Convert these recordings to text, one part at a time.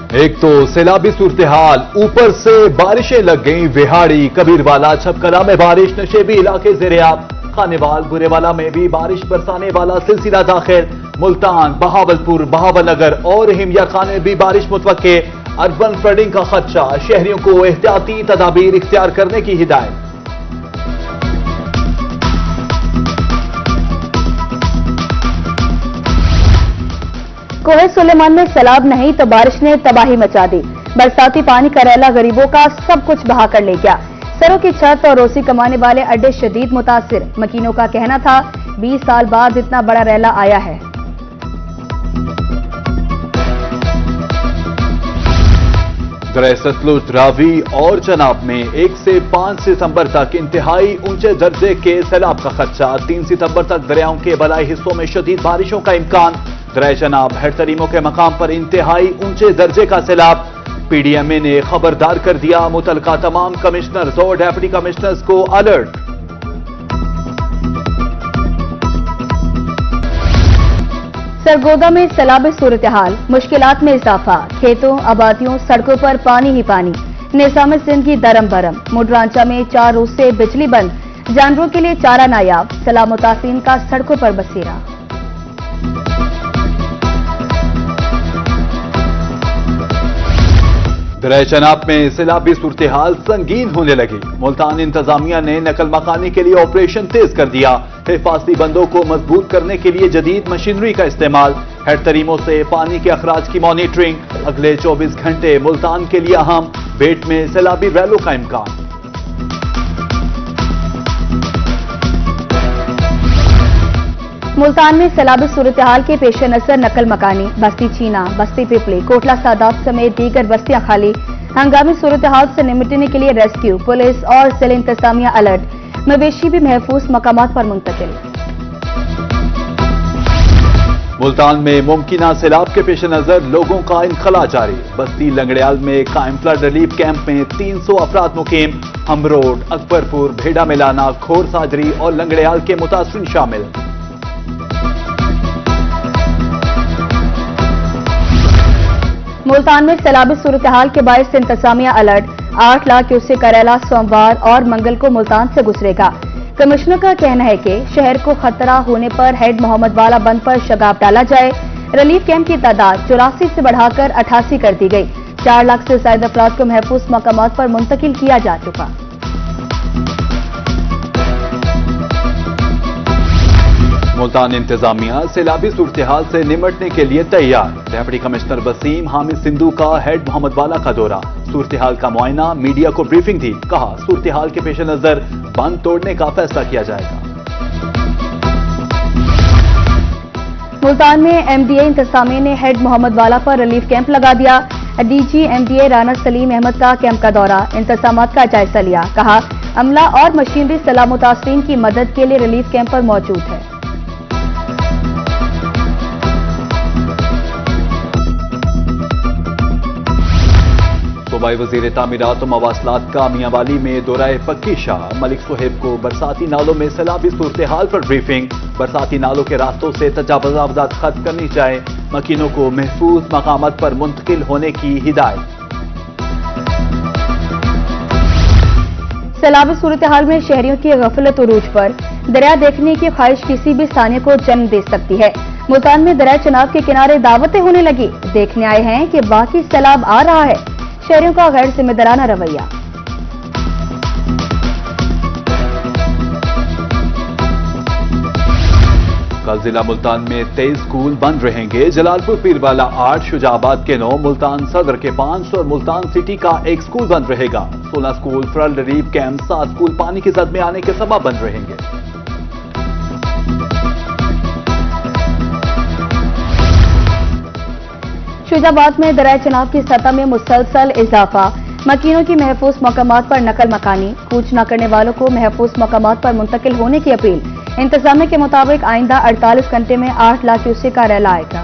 ایک تو سیلابی صورتحال، اوپر سے بارشیں لگ گئیں وہاڑی، کبیروالا چھپکلا میں بارش، نشیبی علاقے زیریاب، خانیوال گورے والا میں بھی بارش برسانے والا سلسلہ داخل، ملتان، بہاولپور، بہاول نگر اور ہمیا خان میں بھی بارش متوقع، اربن فلڈنگ کا خدشہ، شہریوں کو احتیاطی تدابیر اختیار کرنے کی ہدایت۔ کوہ سلیمان میں سیلاب نہیں تو بارش نے تباہی مچا دی، برساتی پانی کا ریلا غریبوں کا سب کچھ بہا کر لے گیا، سروں کی چھت اور روزی کمانے والے اڈے شدید متاثر، مکینوں کا کہنا تھا 20 سال بعد اتنا بڑا ریلا آیا ہے۔ دریا ستلج، راوی اور چناب میں 1 سے 5 ستمبر تک انتہائی اونچے درجے کے سیلاب کا خدشہ، 3 ستمبر تک دریاؤں کے بالائی حصوں میں شدید بارشوں کا امکان، دریا چناب ہیڈ تریموں کے مقام پر انتہائی اونچے درجے کا سیلاب، پی ڈی ایم اے نے خبردار کر دیا متعلقہ تمام کمشنرز اور ڈیپٹی کمشنرز کو الرٹ۔ سرگودا میں سیلابی صورتحال، مشکلات میں اضافہ، کھیتوں، آبادیوں، سڑکوں پر پانی ہی پانی، نظام سندھ کی درم برم، مڈرانچہ میں 4 روز سے بجلی بند، جانوروں کے لیے چارہ نایاب، سیلاب متاثرین کا سڑکوں پر بسیرا۔ دریا چناب میں سیلابی صورتحال سنگین ہونے لگی، ملتان انتظامیہ نے نقل مکانی کے لیے آپریشن تیز کر دیا، حفاظتی بندوں کو مضبوط کرنے کے لیے جدید مشینری کا استعمال، ہیڈ تریموں سے پانی کے اخراج کی مانیٹرنگ، اگلے 24 گھنٹے ملتان کے لیے اہم، بیٹ میں سیلابی ریلوں کا امکان۔ ملتان میں سیلابی صورتحال کے پیش نظر نقل مکانی، بستی چینا، بستی پپلی، کوٹلہ سادات سمیت دیگر بستیاں خالی، ہنگامی صورتحال سے نمٹنے کے لیے ریسکیو، پولیس اور ضلع انتظامیہ الرٹ، مویشی بھی محفوظ مقامات پر منتقل۔ ملتان میں ممکنہ سیلاب کے پیش نظر لوگوں کا انخلاء جاری، بستی لنگڑیال میں قائم فلڈ ریلیف کیمپ میں 300 افراد مقیم، ہم روڈ، اکبرپور، بھیڑا ملانا، کھور ساجری اور لنگڑیال کے متاثرین شامل۔ ملتان میں سیلابی صورتحال کے باعث انتظامیہ الرٹ، 8 لاکھ کیوسیک کا ریلا سوموار اور منگل کو ملتان سے گزرے گا۔ کمشنر کا کہنا ہے کہ شہر کو خطرہ ہونے پر ہیڈ محمد والا بند پر شگاف ڈالا جائے، ریلیف کیمپ کی تعداد 84 سے بڑھا کر 88 کر دی گئی، 4 لاکھ سے زائد افراد کو محفوظ مقامات پر منتقل کیا جا چکا۔ ملتان انتظامیہ سیلابی صورتحال سے نمٹنے کے لیے تیار، ڈیپٹی کمشنر وسیم حامد سندھو کا ہیڈ محمد والا کا دورہ، صورتحال کا معائنہ، میڈیا کو بریفنگ دی، کہا صورتحال کے پیش نظر بند توڑنے کا فیصلہ کیا جائے گا۔ ملتان میں ایم ڈی اے انتظامیہ نے ہیڈ محمد والا پر ریلیف کیمپ لگا دیا، D G M D A Rana Salim Ahmad کا کیمپ کا دورہ، انتظامات کا جائزہ لیا، کہا عملہ اور مشینری سیلاب متاثرین کی مدد کے لیے ریلیف کیمپ پر موجود ہے۔ صوبائی وزیر تعمیرات و مواصلات کا میاں والی میں دورہ پکی شاہ، ملک صہیب کو برساتی نالوں میں سیلابی صورتحال پر بریفنگ، برساتی نالوں کے راستوں سے تجاوزات ختم کرنی چاہے، مکینوں کو محفوظ مقامات پر منتقل ہونے کی ہدایت۔ سیلابی صورتحال میں شہریوں کی غفلت عروج پر، دریا دیکھنے کی خواہش کسی بھی ثانیے کو جنم دے سکتی ہے۔ ملتان میں دریا چناب کے کنارے دعوتیں ہونے لگی، دیکھنے آئے ہیں کہ باقی سیلاب آ رہا ہے، شہریوں کا غیر ذمہ دارانہ رویہ۔ کل ضلع ملتان میں 23 اسکول بند رہیں گے، جلال پور پیروالا 8، شجاع آباد کے 9، ملتان صدر کے 5 اور ملتان سٹی کا 1 اسکول بند رہے گا، 16 school flood relief camp, 7 school پانی کی زد میں آنے کے سبب بند رہیں گے۔ شجاع آباد میں دریا چناب کی سطح میں مسلسل اضافہ، مکینوں کی محفوظ مقامات پر نقل مکانی، کوچ نہ کرنے والوں کو محفوظ مقامات پر منتقل ہونے کی اپیل، انتظامیہ کے مطابق آئندہ 48 گھنٹے میں 8 لاکھ کیوسیک کا ریلا آئے گا۔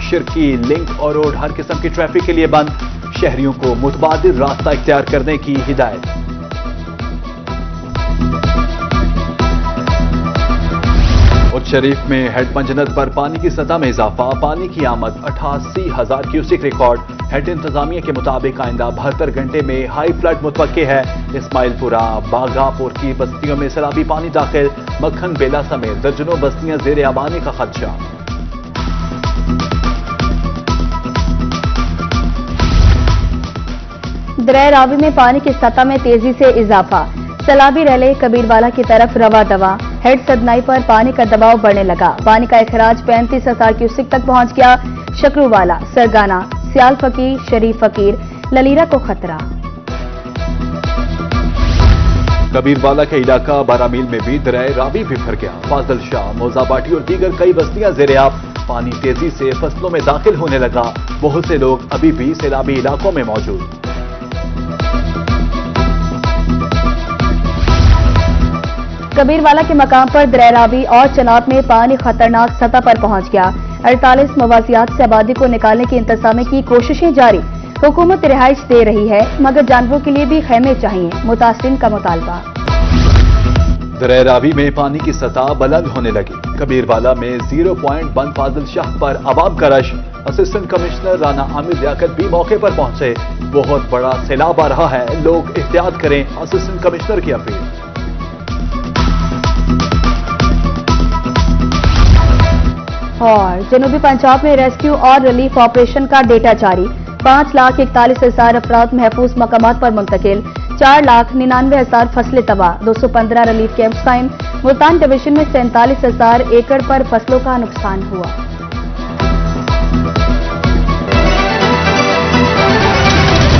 شرکی، لنک اور روڈ ہر قسم کی ٹریفک کے لیے بند، شہریوں کو متبادل راستہ اختیار کرنے کی ہدایت۔ اچھ شریف میں ہیڈ پنجنت پر پانی کی سطح میں اضافہ، پانی کی آمد 88,000 کیوسک ریکارڈ، ہیڈ انتظامیہ کے مطابق آئندہ 72 گھنٹے میں ہائی فلڈ متوقع ہے۔ اسماعیل پورہ، باغا پور کی بستیوں میں سیلابی پانی داخل، مکھن بیلا سمیت درجنوں بستیاں زیر آبانی کا خدشہ۔ دریا راوی میں پانی کی سطح میں تیزی سے اضافہ، سیلابی ریلے کبیر والا کی طرف رواں دواں، ہیڈ سدنائی پر پانی کا دباؤ بڑھنے لگا، پانی کا اخراج 35,000 کیوسک تک پہنچ گیا، شکرو والا، سرگانا، سیال فقیر، شریف فقیر، للیرا کو خطرہ۔ کبیر والا کے علاقہ بارہ میل میں بھی دریا راوی بھی بھر گیا، فاضل شاہ، موزہ باٹی اور دیگر کئی بستیاں زیر آب، پانی تیزی سے فصلوں میں داخل ہونے لگا، بہت سے لوگ ابھی بھی سیلابی علاقوں میں موجود۔ کبیر والا کے مقام پر دریا راوی اور چناب میں پانی خطرناک سطح پر پہنچ گیا، 48 موازیات سے آبادی کو نکالنے کی انتظامیہ کی کوششیں جاری، حکومت رہائش دے رہی ہے مگر جانوروں کے لیے بھی خیمے چاہیے، متاثرین کا مطالبہ۔ دریا راوی میں پانی کی سطح بلند ہونے لگی، کبیر والا میں 0 پوائنٹ بند فاضل شاہ پر عوام کا رش، اسسٹنٹ کمشنر رانا عامر لیاقت بھی موقع پر پہنچے، بہت بڑا سیلاب آ رہا ہے، لوگ احتیاط کریں، اسسٹنٹ کمشنر کی اپیل۔ اور جنوبی پنجاب میں ریسکیو اور ریلیف آپریشن کا ڈیٹا جاری، 5,41,000 افراد محفوظ مقامات پر منتقل، 4,99,000 فصلیں تباہ، 215 ریلیف کیمپس قائم، ملتان ڈویژن میں 47,000 ایکڑ پر فصلوں کا نقصان ہوا۔